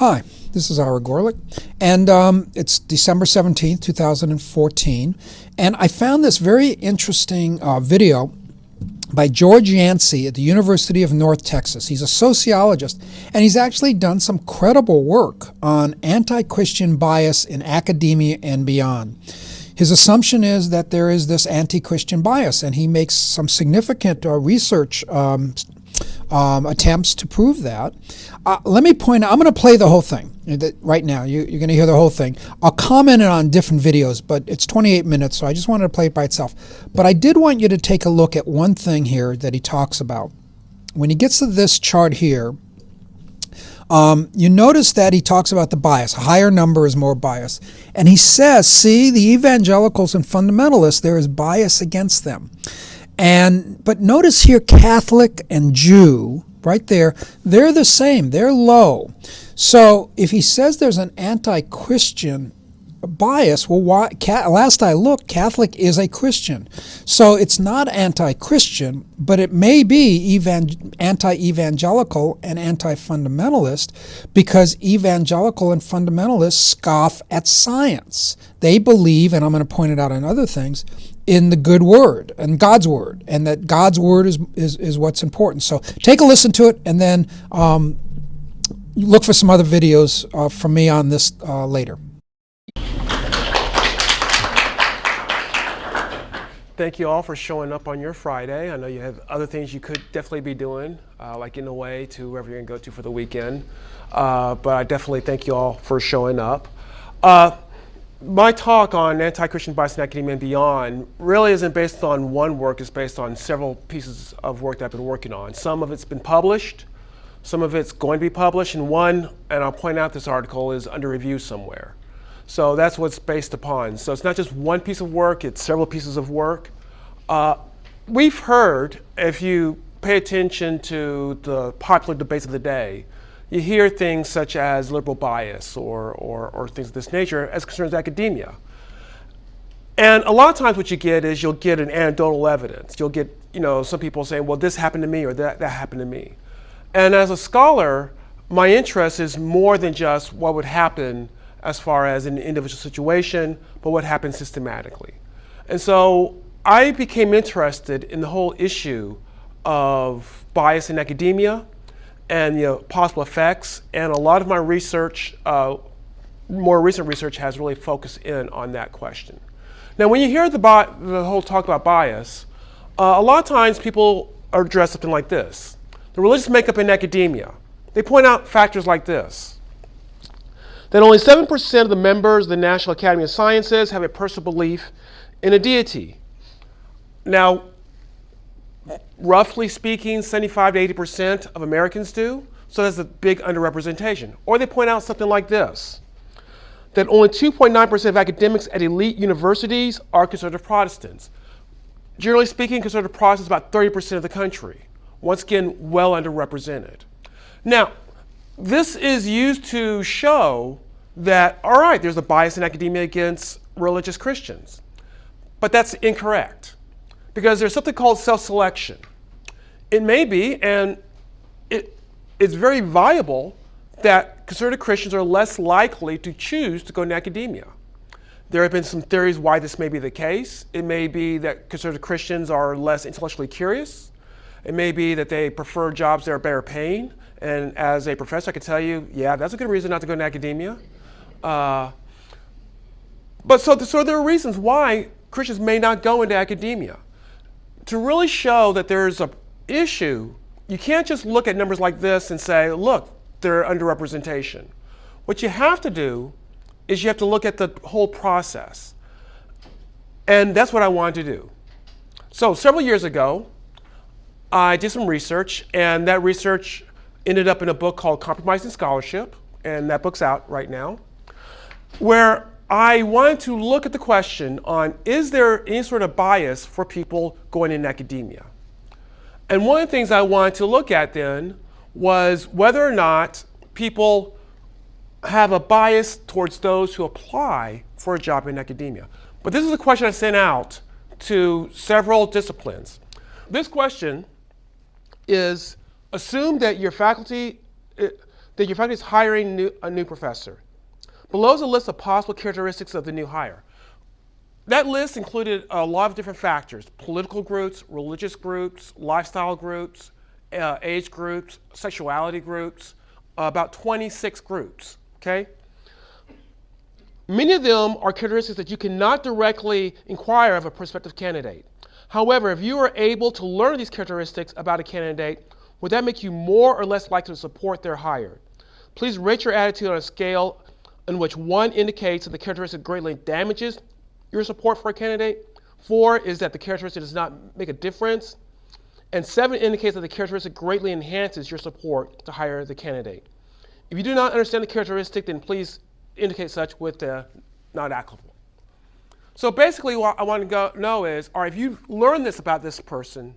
Hi, this is Ira Gorlick, and it's December 17th, 2014, and I found this very interesting video by George Yancey at the University of North Texas. He's a sociologist, and he's actually done some credible work on anti-Christian bias in academia and beyond. His assumption is that there is this anti-Christian bias, and he makes some significant research attempts to prove that. Let me point out, I'm going to play the whole thing right now. You're going to hear the whole thing. I'll comment on different videos, but it's 28 minutes, so I just wanted to play it by itself. But I did want you to take a look at one thing here that he talks about. When he gets to this chart here, you notice that he talks about the bias. A higher number is more bias. And he says, see, the evangelicals and fundamentalists, there is bias against them. But notice here, Catholic and Jew, right there, they're the same. They're low. So if he says there's an anti-Christian bias, well, last I looked, Catholic is a Christian. So it's not anti-Christian, but it may be anti-evangelical and anti-fundamentalist, because evangelical and fundamentalists scoff at science. They believe, and I'm going to point it out in other things, in the good word and God's word, and that God's word is what's important. So take a listen to it, and then look for some other videos from me on this later. Thank you all for showing up on your Friday. I know you have other things you could definitely be doing, like getting away to wherever you're going to go to for the weekend. But I definitely thank you all for showing up. My talk on anti-Christian bias in academia and beyond really isn't based on one work. It's based on several pieces of work that I've been working on. Some of it's been published, some of it's going to be published, and one, and I'll point out this article, is under review somewhere. So that's what it's based upon. So it's not just one piece of work, it's several pieces of work. We've heard, if you pay attention to the popular debates of the day, you hear things such as liberal bias or things of this nature as concerns academia. And a lot of times what you get is you'll get an anecdotal evidence. You'll get, some people saying, well, this happened to me or that happened to me. And as a scholar, my interest is more than just what would happen as far as an individual situation, but what happens systematically. And so I became interested in the whole issue of bias in academia and possible effects, and a lot of my research, more recent research, has really focused in on that question. Now, when you hear the whole talk about bias, a lot of times people are addressed something like this: the religious makeup in academia. They point out factors like this: that only 7% of the members of the National Academy of Sciences have a personal belief in a deity. Now, roughly speaking, 75 to 80% of Americans do, so that's a big underrepresentation. Or they point out something like this: that only 2.9% of academics at elite universities are conservative Protestants. Generally speaking, conservative Protestants are about 30% of the country. Once again, well underrepresented. Now, this is used to show that, all right, there's a bias in academia against religious Christians. But that's incorrect, because there's something called self-selection. It may be, and it's very viable, that conservative Christians are less likely to choose to go into academia. There have been some theories why this may be the case. It may be that conservative Christians are less intellectually curious. It may be that they prefer jobs that are better paying. And as a professor, I can tell you, yeah, that's a good reason not to go into academia. But so there are reasons why Christians may not go into academia. To really show that there's an issue, you can't just look at numbers like this and say, look, they're underrepresentation. What you have to do is you have to look at the whole process. And that's what I wanted to do. So several years ago, I did some research, and that research ended up in a book called Compromising Scholarship, and that book's out right now, where I wanted to look at the question on, is there any sort of bias for people going in academia? And one of the things I wanted to look at then was whether or not people have a bias towards those who apply for a job in academia. But this is a question I sent out to several disciplines. This question is, assume that your faculty, that your faculty is hiring a new professor. Below is a list of possible characteristics of the new hire. That list included a lot of different factors: political groups, religious groups, lifestyle groups, age groups, sexuality groups, about 26 groups, okay? Many of them are characteristics that you cannot directly inquire of a prospective candidate. However, if you are able to learn these characteristics about a candidate, would that make you more or less likely to support their hire? Please rate your attitude on a scale in which 1 indicates that the characteristic greatly damages your support for a candidate, 4 is that the characteristic does not make a difference, and 7 indicates that the characteristic greatly enhances your support to hire the candidate. If you do not understand the characteristic, then please indicate such with the not applicable. So basically what I want to know is, all right, if you learn this about this person,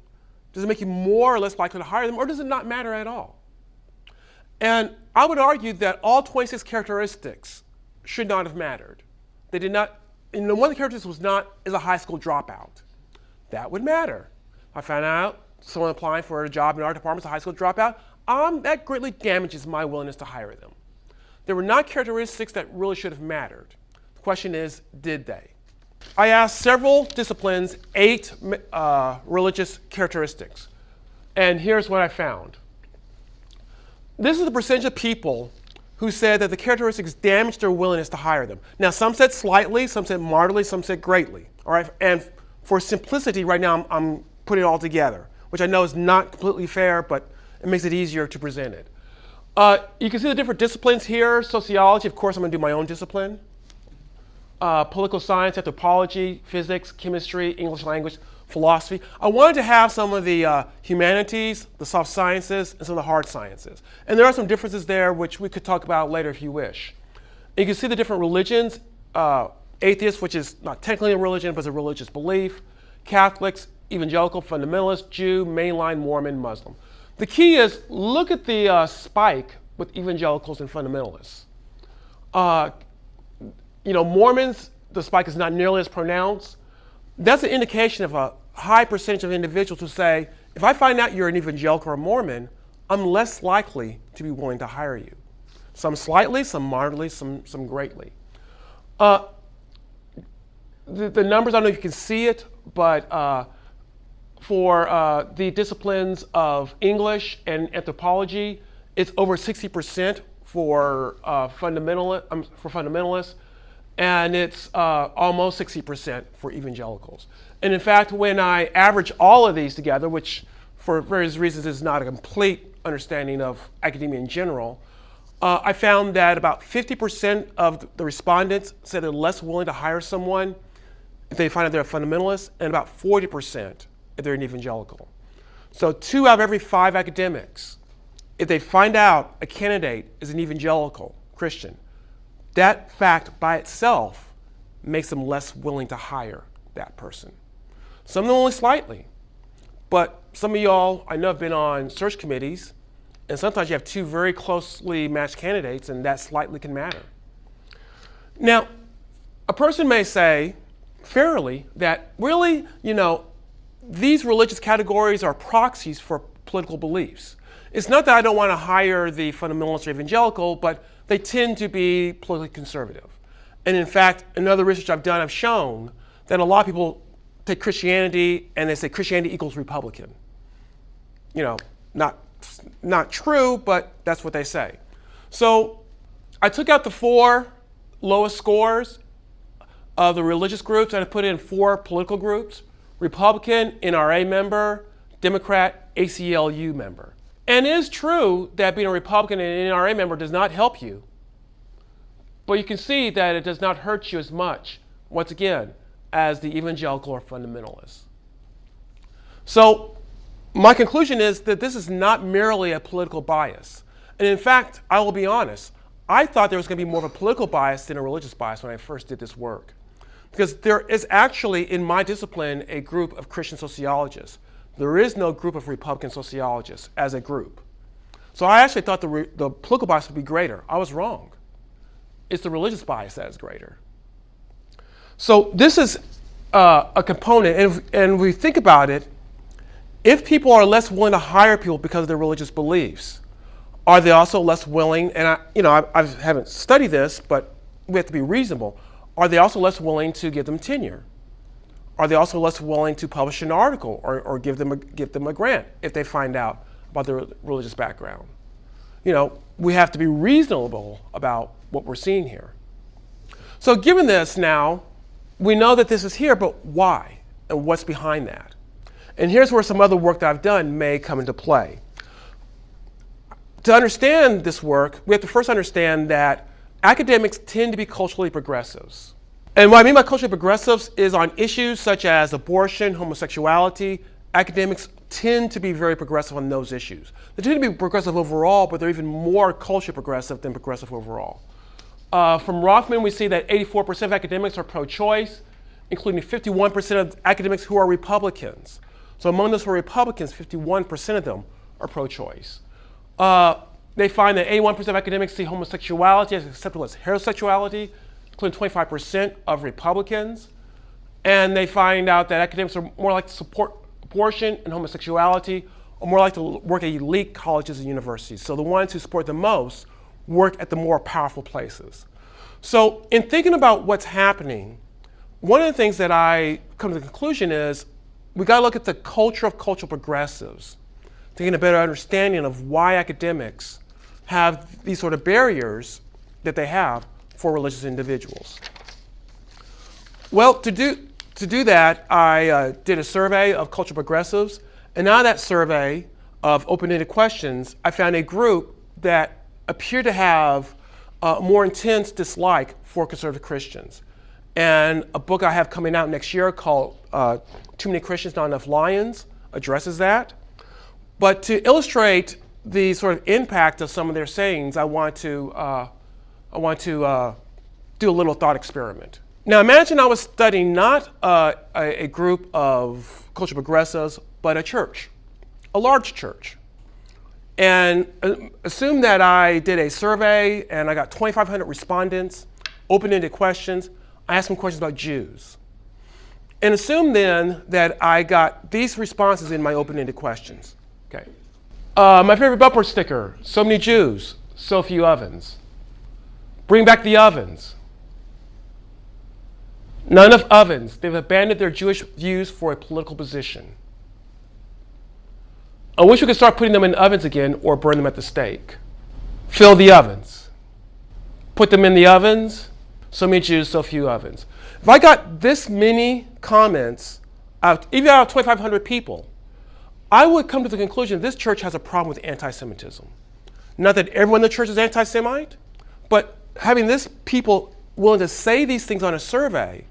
does it make you more or less likely to hire them, or does it not matter at all? And I would argue that all 26 characteristics should not have mattered. They did not, and one of the characteristics is a high school dropout. That would matter. I found out someone applying for a job in our department is a high school dropout. That greatly damages my willingness to hire them. There were not characteristics that really should have mattered. The question is, did they? I asked several disciplines 8 religious characteristics, and here's what I found. This is the percentage of people who said that the characteristics damaged their willingness to hire them. Now, some said slightly, some said moderately, some said greatly. All right, and for simplicity, right now I'm putting it all together, which I know is not completely fair, but it makes it easier to present it. You can see the different disciplines here. Sociology, of course, I'm going to do my own discipline. Political science, anthropology, physics, chemistry, English language, philosophy. I wanted to have some of the humanities, the soft sciences, and some of the hard sciences. And there are some differences there which we could talk about later if you wish. And you can see the different religions. Atheists, which is not technically a religion, but it's a religious belief. Catholics, evangelical, fundamentalist, Jew, mainline, Mormon, Muslim. The key is, look at the spike with evangelicals and fundamentalists. Mormons, the spike is not nearly as pronounced. That's an indication of a high percentage of individuals who say, if I find out you're an evangelical or a Mormon, I'm less likely to be willing to hire you. Some slightly, some moderately, some greatly. The numbers, I don't know if you can see it, but for the disciplines of English and anthropology, it's over 60% for fundamentalists, and it's almost 60% for evangelicals. And in fact, when I average all of these together, which for various reasons is not a complete understanding of academia in general, I found that about 50% of the respondents said they're less willing to hire someone if they find out they're a fundamentalist, and about 40% if they're an evangelical. So 2 out of every 5 academics, if they find out a candidate is an evangelical Christian, that fact by itself makes them less willing to hire that person. Some of them only slightly, but some of y'all I know have been on search committees, and sometimes you have 2 very closely matched candidates, and that slightly can matter. Now, a person may say, fairly, that really, these religious categories are proxies for political beliefs. It's not that I don't want to hire the fundamentalist or evangelical, but they tend to be politically conservative. And in fact, in other research I've done, I've shown that a lot of people take Christianity and they say Christianity equals Republican. Not true, but that's what they say. So I took out the 4 lowest scores of the religious groups, and I put in 4 political groups: Republican, NRA member, Democrat, ACLU member. And it is true that being a Republican and an NRA member does not help you, but you can see that it does not hurt you as much, once again, as the evangelical or fundamentalist. So my conclusion is that this is not merely a political bias. And in fact, I will be honest, I thought there was going to be more of a political bias than a religious bias when I first did this work. Because there is actually, in my discipline, a group of Christian sociologists. There is no group of Republican sociologists as a group. So I actually thought the political bias would be greater. I was wrong. It's the religious bias that is greater. So this is a component, and we think about it, if people are less willing to hire people because of their religious beliefs, Are they also less willing, and I haven't studied this, but we have to be reasonable. Are they also less willing to give them tenure? Are they also less willing to publish an article or give them a grant if they find out about their religious background? We have to be reasonable about what we're seeing here. So given this now, we know that this is here, but why? And what's behind that? And here's where some other work that I've done may come into play. To understand this work, we have to first understand that academics tend to be culturally progressives. And what I mean by culturally progressives is on issues such as abortion, homosexuality, academics tend to be very progressive on those issues. They tend to be progressive overall, but they're even more culturally progressive than progressive overall. From Rothman, we see that 84% of academics are pro-choice, including 51% of academics who are Republicans. So among those who are Republicans, 51% of them are pro-choice. They find that 81% of academics see homosexuality as acceptable as heterosexuality, including 25% of Republicans. And they find out that academics are more likely to support abortion and homosexuality, or more likely to work at elite colleges and universities. So the ones who support the most work at the more powerful places. So in thinking about what's happening, one of the things that I come to the conclusion is we got to look at the culture of cultural progressives to get a better understanding of why academics have these sort of barriers that they have for religious individuals. Well, to do that, I did a survey of cultural progressives, and out of that survey of open-ended questions, I found a group that appeared to have a more intense dislike for conservative Christians. And a book I have coming out next year called Too Many Christians, Not Enough Lions addresses that. But to illustrate the sort of impact of some of their sayings, I want to do a little thought experiment. Now imagine I was studying not a group of cultural progressives, but a church, a large church. And assume that I did a survey and I got 2,500 respondents, open-ended questions. I asked them questions about Jews. And assume then that I got these responses in my open-ended questions. Okay. My favorite bumper sticker, so many Jews, so few ovens. Bring back the ovens. Not enough ovens. They've abandoned their Jewish views for a political position. I wish we could start putting them in ovens again or burn them at the stake. Fill the ovens. Put them in the ovens. So many Jews, so few ovens. If I got this many comments, even out of 2,500 people, I would come to the conclusion this church has a problem with anti-Semitism. Not that everyone in the church is anti-Semite, but having this people willing to say these things on a survey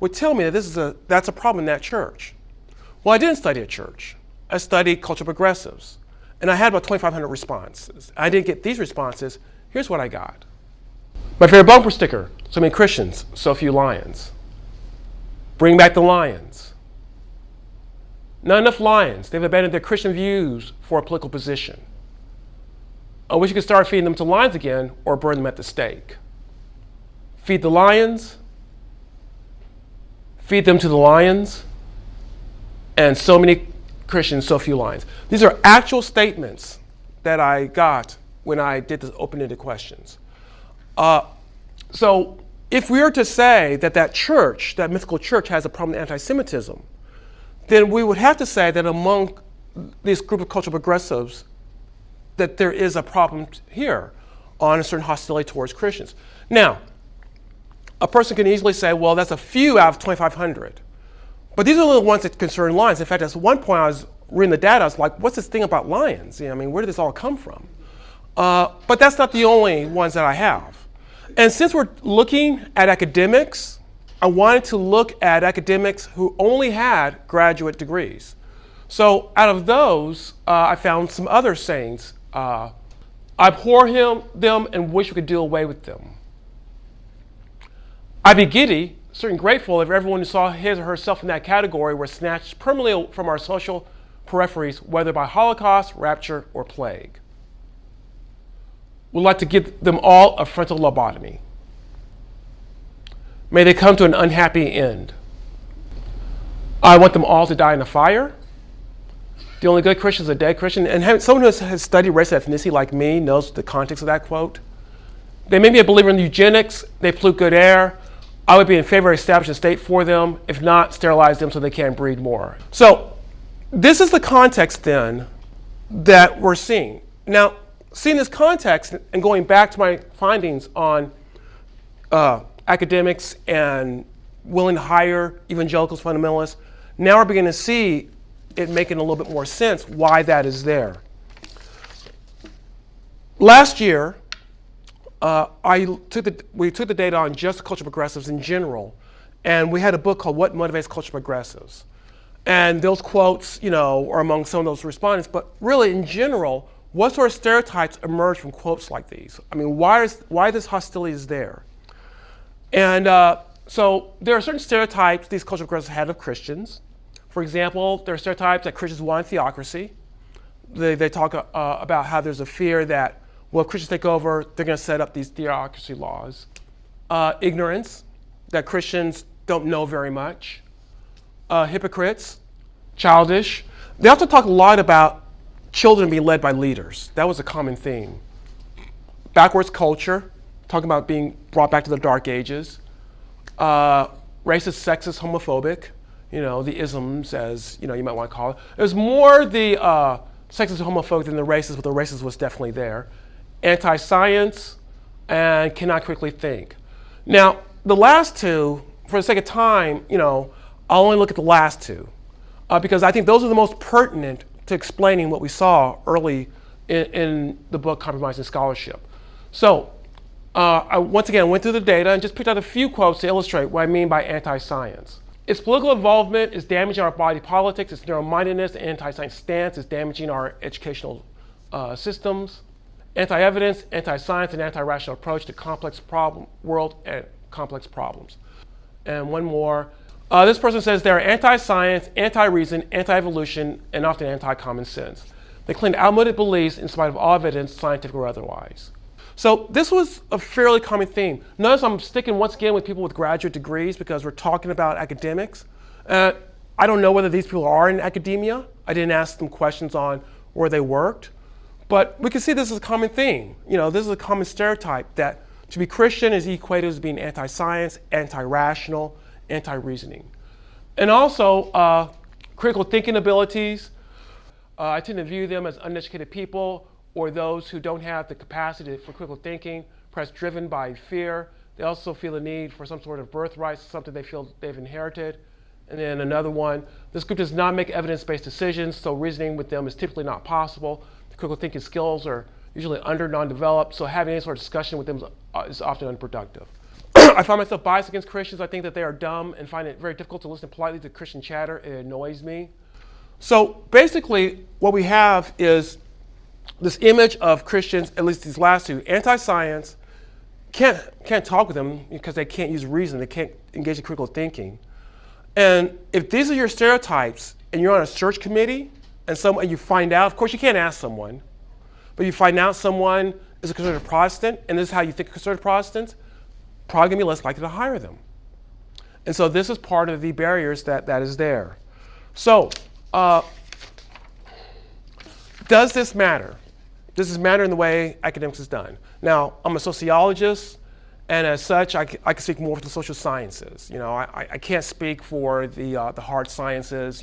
would tell me that that's a problem in that church. Well, I didn't study a church. I studied cultural progressives, and I had about 2,500 responses. I didn't get these responses. Here's what I got. My favorite bumper sticker, so many Christians, so few lions. Bring back the lions. Not enough lions. They've abandoned their Christian views for a political position. I wish you could start feeding them to lions again or burn them at the stake. Feed the lions. Feed them to the lions. And so many Christians, so few lions. These are actual statements that I got when I did the open-ended questions. So if we were to say that church, that mythical church, has a problem with anti-Semitism, then we would have to say that among this group of cultural progressives, that there is a problem here on a certain hostility towards Christians. Now, a person can easily say, well, that's a few out of 2,500. But these are the ones that concern lions. In fact, at one point I was reading the data, I was like, what's this thing about lions? I mean, where did this all come from? But that's not the only ones that I have. And since we're looking at academics, I wanted to look at academics who only had graduate degrees. So out of those, I found some other sayings. I abhor them and wish we could do away with them. I'd be giddy, certainly grateful if everyone who saw his or herself in that category were snatched permanently from our social peripheries, whether by Holocaust, rapture, or plague. We'd like to give them all a frontal lobotomy. May they come to an unhappy end. I want them all to die in a fire. The only good Christian is a dead Christian. And someone who has studied race and ethnicity like me knows the context of that quote. They may be a believer in eugenics, they pollute good air. I would be in favor of establishing a state for them, if not, sterilize them so they can't breed more. So this is the context then that we're seeing. Now, seeing this context and going back to my findings on academics and willing to hire evangelicals, fundamentalists, now we're beginning to see it making a little bit more sense why that is there. Last year, we took the data on just cultural progressives in general, and we had a book called What Motivates Cultural Progressives. And those quotes, are among some of those respondents, but really in general, what sort of stereotypes emerge from quotes like these? I mean, why this hostility is there? And so there are certain stereotypes these cultural progressives had of Christians. For example, there are stereotypes that Christians want theocracy. They talk about how there's a fear that, well, if Christians take over, they're going to set up these theocracy laws. Ignorance, that Christians don't know very much. Hypocrites, childish. They also talk a lot about children being led by leaders. That was a common theme. Backwards culture, talking about being brought back to the Dark Ages. Racist, sexist, homophobic. The isms, as you might want to call it. It was more the sexist and homophobic than the racist, but the racist was definitely there. Anti-science, and cannot critically think. Now, the last two, for the sake of time, I'll only look at the last two, because I think those are the most pertinent to explaining what we saw early in the book Compromising Scholarship. So, I once again went through the data and just picked out a few quotes to illustrate what I mean by anti-science. Its political involvement is damaging our body politic. Its narrow-mindedness and anti-science stance is damaging our educational systems. Anti-evidence, anti-science, and anti-rational approach to complex world and complex problems. And one more. This person says they're anti-science, anti-reason, anti-evolution, and often anti-common sense. They claim outmoded beliefs in spite of all evidence, scientific or otherwise. So this was a fairly common theme. Notice I'm sticking once again with people with graduate degrees because we're talking about academics. I don't know whether these people are in academia. I didn't ask them questions on where they worked. But we can see this is a common theme. This is a common stereotype that to be Christian is equated as being anti-science, anti-rational, anti-reasoning. And also critical thinking abilities. I tend to view them as uneducated people or those who don't have the capacity for critical thinking, perhaps driven by fear. They also feel a need for some sort of birthright, something they feel they've inherited. And then another one, this group does not make evidence-based decisions, so reasoning with them is typically not possible. The critical thinking skills are usually non-developed, so having any sort of discussion with them is often unproductive. I find myself biased against Christians. I think that they are dumb and find it very difficult to listen politely to Christian chatter. It annoys me. So basically, what we have is this image of Christians, at least these last two, anti-science, can't talk with them because they can't use reason, they can't engage in critical thinking. And if these are your stereotypes and you're on a search committee and you find out, of course you can't ask someone, but you find out someone is a conservative Protestant and this is how you think of conservative Protestants, probably gonna be less likely to hire them. And so this is part of the barriers that is there. So, does this matter? Does this matter in the way academics is done? Now, I'm a sociologist, and as such, I can speak more for the social sciences. I can't speak for the hard sciences.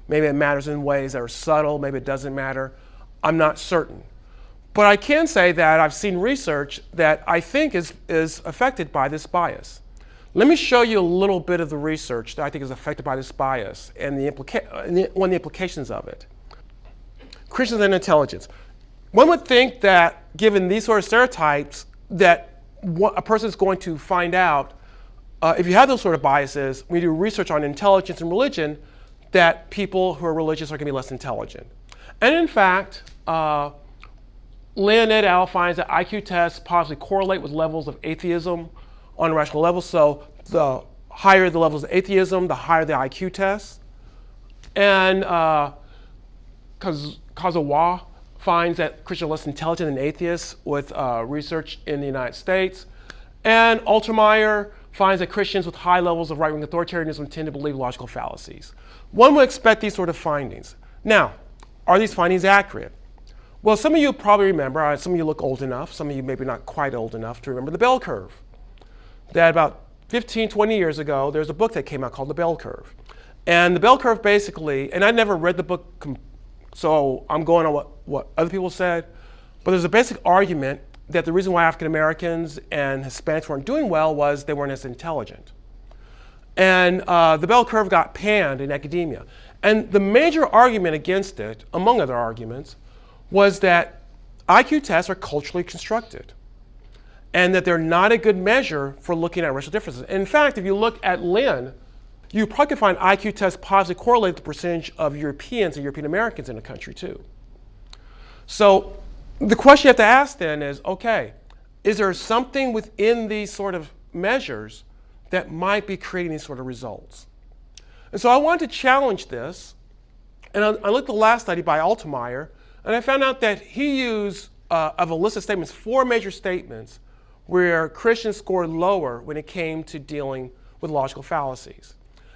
Maybe it matters in ways that are subtle, maybe it doesn't matter. I'm not certain. But I can say that I've seen research that I think is affected by this bias. Let me show you a little bit of the research that I think is affected by this bias and one of the implications of it. Christians and intelligence. One would think that given these sort of stereotypes that a person is going to find out, if you have those sort of biases, when you do research on intelligence and religion, that people who are religious are going to be less intelligent. And in fact, Lin et al. Finds that IQ tests possibly correlate with levels of atheism on a rational level. So the higher the levels of atheism, the higher the IQ tests. And Kazawa finds that Christians are less intelligent than atheists with research in the United States. And Altermeyer finds that Christians with high levels of right-wing authoritarianism tend to believe logical fallacies. One would expect these sort of findings. Now, are these findings accurate? Well, some of you probably remember, some of you look old enough, some of you maybe not quite old enough to remember the bell curve. That about 15, 20 years ago, there's a book that came out called The Bell Curve. And the bell curve basically, and I never read the book, so I'm going on what other people said, but there's a basic argument that the reason why African Americans and Hispanics weren't doing well was they weren't as intelligent. And the bell curve got panned in academia. And the major argument against it, among other arguments, was that IQ tests are culturally constructed and that they're not a good measure for looking at racial differences. In fact, if you look at Lynn, you probably can find IQ tests positively correlate the percentage of Europeans and European Americans in the country too. So the question you have to ask then is, okay, is there something within these sort of measures that might be creating these sort of results? And so I wanted to challenge this, and I looked at the last study by Altemeyer, and I found out that he used, of a list of statements, 4 major statements where Christians scored lower when it came to dealing with logical fallacies.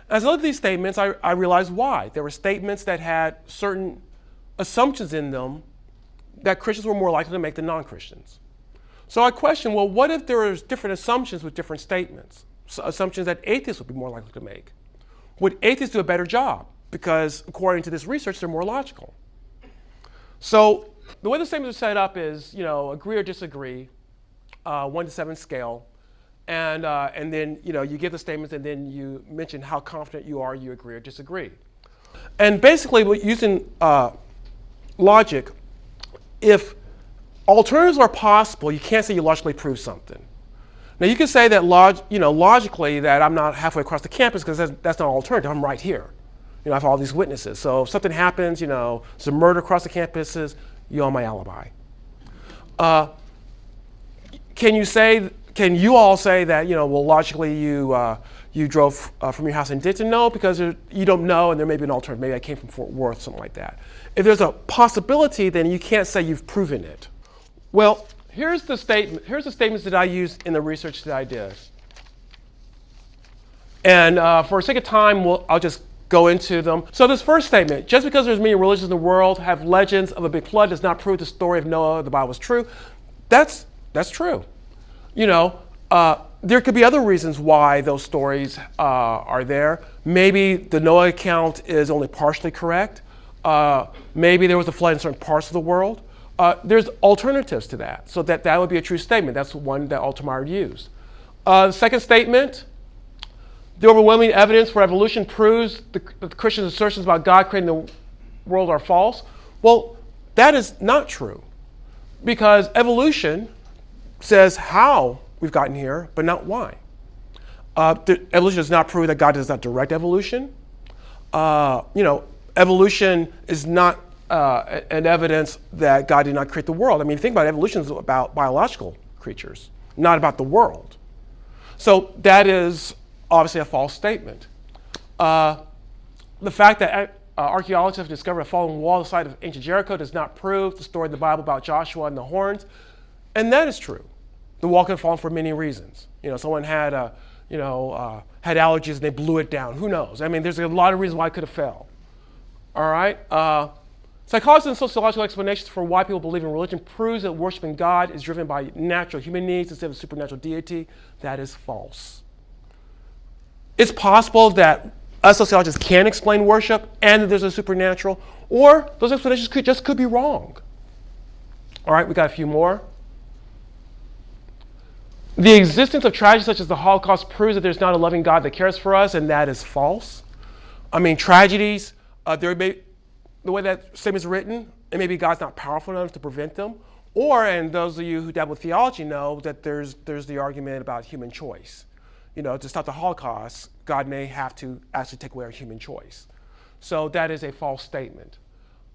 As I looked at these statements, I realized why. There were statements that had certain assumptions in them that Christians were more likely to make than non-Christians. So I questioned, well, what if there was different assumptions with different statements? So assumptions that atheists would be more likely to make. Would atheists do a better job? Because according to this research, they're more logical. So the way the statements are set up is, agree or disagree, 1 to 7 scale, and then you give the statements and then you mention how confident you are you agree or disagree. And basically, using logic, if alternatives are possible, you can't say you logically prove something. Now you can say that logically that I'm not halfway across the campus because that's not an alternative. I'm right here. I have all these witnesses. So if something happens, there's a murder across the campuses, you owe my alibi. Can you all say that, well, logically you drove from your house in Denton? No, because you don't know, and there may be an alternative. Maybe I came from Fort Worth, something like that. If there's a possibility, then you can't say you've proven it. Well, here's the statements that I used in the research that I did. And for the sake of time, I'll just go into them. So this first statement, just because there's many religions in the world have legends of a big flood does not prove the story of Noah, the Bible is true. That's true. There could be other reasons why those stories are there. Maybe the Noah account is only partially correct. Maybe there was a flood in certain parts of the world. There's alternatives to that, so that would be a true statement. That's the one that Altemeyer used. The second statement, the overwhelming evidence for evolution proves the Christian assertions about God creating the world are false. Well, that is not true, because evolution says how we've gotten here, but not why. Evolution does not prove that God does not direct evolution. Evolution is not an evidence that God did not create the world. I mean, think about it, evolution is about biological creatures, not about the world. So that is obviously a false statement. The fact that archaeologists have discovered a fallen wall on the site of ancient Jericho does not prove the story in the Bible about Joshua and the horns, and that is true. The wall could have fallen for many reasons. Someone had had allergies and they blew it down. Who knows? I mean, there's a lot of reasons why it could have fell. All right. Psychological and sociological explanations for why people believe in religion proves that worshiping God is driven by natural human needs instead of a supernatural deity. That is false. It's possible that us sociologists can explain worship and that there's a supernatural, or those explanations could be wrong. All right, we got a few more. The existence of tragedies such as the Holocaust proves that there's not a loving God that cares for us, and that is false. I mean, tragedies, the way that statement is written, it may be God's not powerful enough to prevent them, or, and those of you who dabble with theology know that there's the argument about human choice. To stop the Holocaust, God may have to actually take away our human choice. So that is a false statement.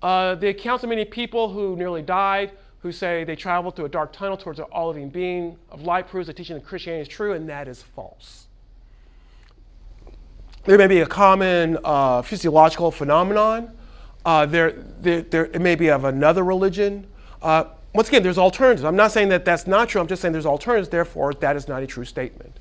The accounts of many people who nearly died, who say they traveled through a dark tunnel towards an all-living being of light, proves that teaching of Christianity is true, and that is false. There may be a common physiological phenomenon. It may be of another religion. Once again, there's alternatives. I'm not saying that that's not true. I'm just saying there's alternatives. Therefore, that is not a true statement.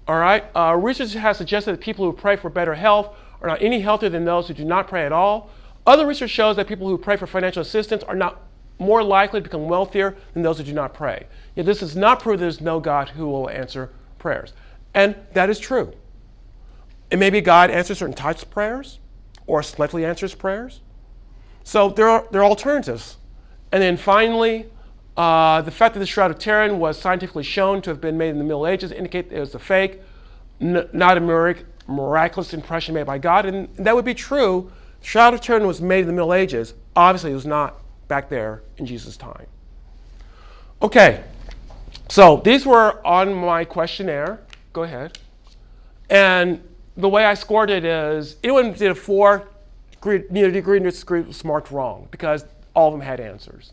All right. Research has suggested that people who pray for better health are not any healthier than those who do not pray at all. Other research shows that people who pray for financial assistance are not more likely to become wealthier than those who do not pray. Yet this does not prove there's no God who will answer prayers. And that is true. It may be God answers certain types of prayers or selectively answers prayers. So there are alternatives. And then finally, the fact that the Shroud of Turin was scientifically shown to have been made in the Middle Ages indicate it was a fake, not a miraculous impression made by God. And that would be true. The Shroud of Turin was made in the Middle Ages. Obviously, it was not back there in Jesus' time. Okay, so these were on my questionnaire. Go ahead. And the way I scored it is, anyone who did a 4, neither degree nor disagree, was marked wrong because all of them had answers.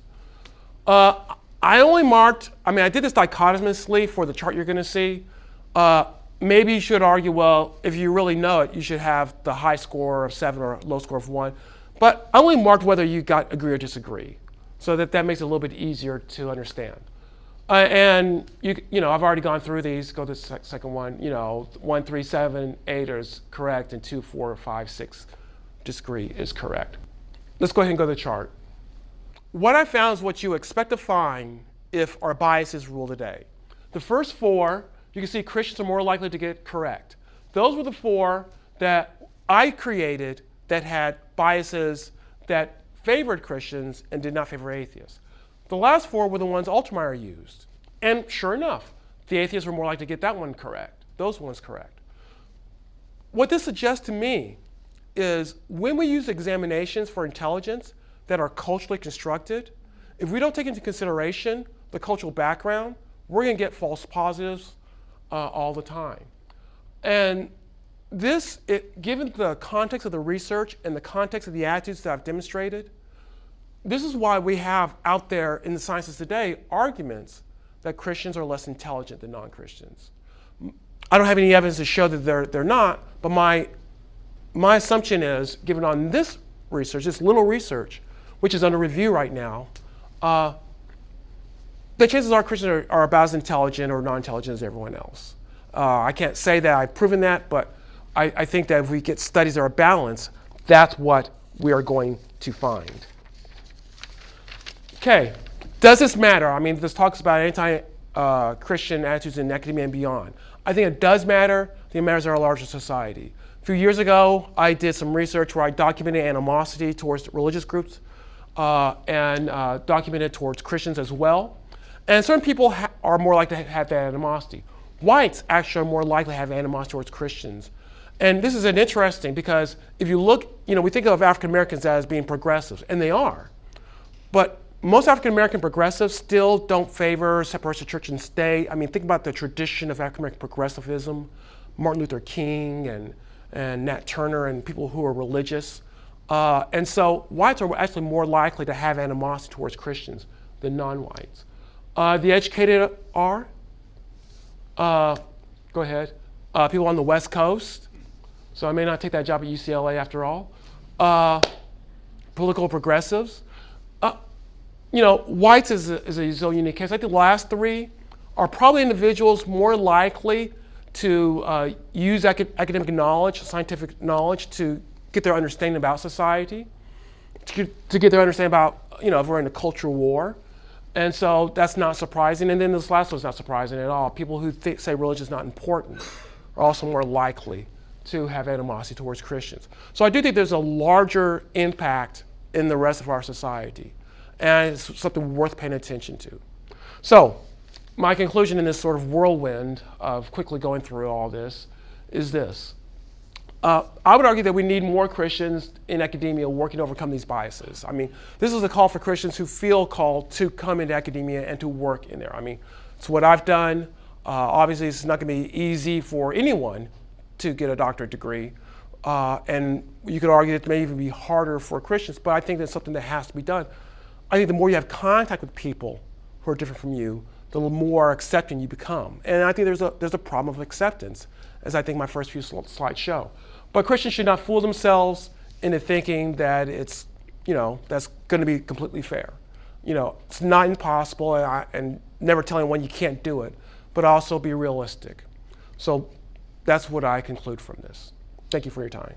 I only marked, I did this dichotomously for the chart you're going to see. Maybe you should argue, well, if you really know it, you should have the high score of 7 or low score of 1. But I only marked whether you got agree or disagree, so that makes it a little bit easier to understand. And I've already gone through these. Go to the second one. 1, 3, 7, 8 is correct, and 2, 4, 5, 6 disagree is correct. Let's go ahead and go to the chart. What I found is what you expect to find if our biases rule the day. The first 4, you can see Christians are more likely to get correct. Those were the 4 that I created that had biases that favored Christians and did not favor atheists. The last 4 were the ones Altemeyer used. And sure enough, the atheists were more likely to get that one correct, those ones correct. What this suggests to me is when we use examinations for intelligence that are culturally constructed, if we don't take into consideration the cultural background, we're going to get false positives all the time. And this, given the context of the research and the context of the attitudes that I've demonstrated, this is why we have out there in the sciences today arguments that Christians are less intelligent than non-Christians. I don't have any evidence to show that they're not, but my assumption is, given on this research, this little research, which is under review right now, the chances are Christians are about as intelligent or non-intelligent as everyone else. I can't say that I've proven that, but I think that if we get studies that are balanced, that's what we are going to find. Okay, does this matter? This talks about anti-Christian attitudes in academia and beyond. I think it does matter. I think it matters in our larger society. A few years ago, I did some research where I documented animosity towards religious groups and documented towards Christians as well. And certain people are more likely to have that animosity. Whites actually are more likely to have animosity towards Christians. And this is interesting because if you look, we think of African Americans as being progressives, and they are. But most African American progressives still don't favor separation of church and state. Think about the tradition of African American progressivism, Martin Luther King and Nat Turner and people who are religious. And so whites are actually more likely to have animosity towards Christians than non-whites. The educated are, go ahead, people on the West Coast. So I may not take that job at UCLA after all. Political progressives. Whites is a unique case. I think the last 3 are probably individuals more likely to use academic knowledge, scientific knowledge to get their understanding about society, to get their understanding about, if we're in a cultural war. And so that's not surprising. And then this last one's not surprising at all. People who say religion is not important are also more likely to have animosity towards Christians. So I do think there's a larger impact in the rest of our society. And it's something worth paying attention to. So my conclusion in this sort of whirlwind of quickly going through all this is this. I would argue that we need more Christians in academia working to overcome these biases. This is a call for Christians who feel called to come into academia and to work in there. It's what I've done. Obviously, it's not going to be easy for anyone to get a doctorate degree. And you could argue that it may even be harder for Christians, but I think that's something that has to be done. I think the more you have contact with people who are different from you, the more accepting you become. And I think there's a problem of acceptance, as I think my first few slides show. But Christians should not fool themselves into thinking that it's, that's going to be completely fair. It's not impossible, and never telling one you can't do it, but also be realistic. So that's what I conclude from this. Thank you for your time.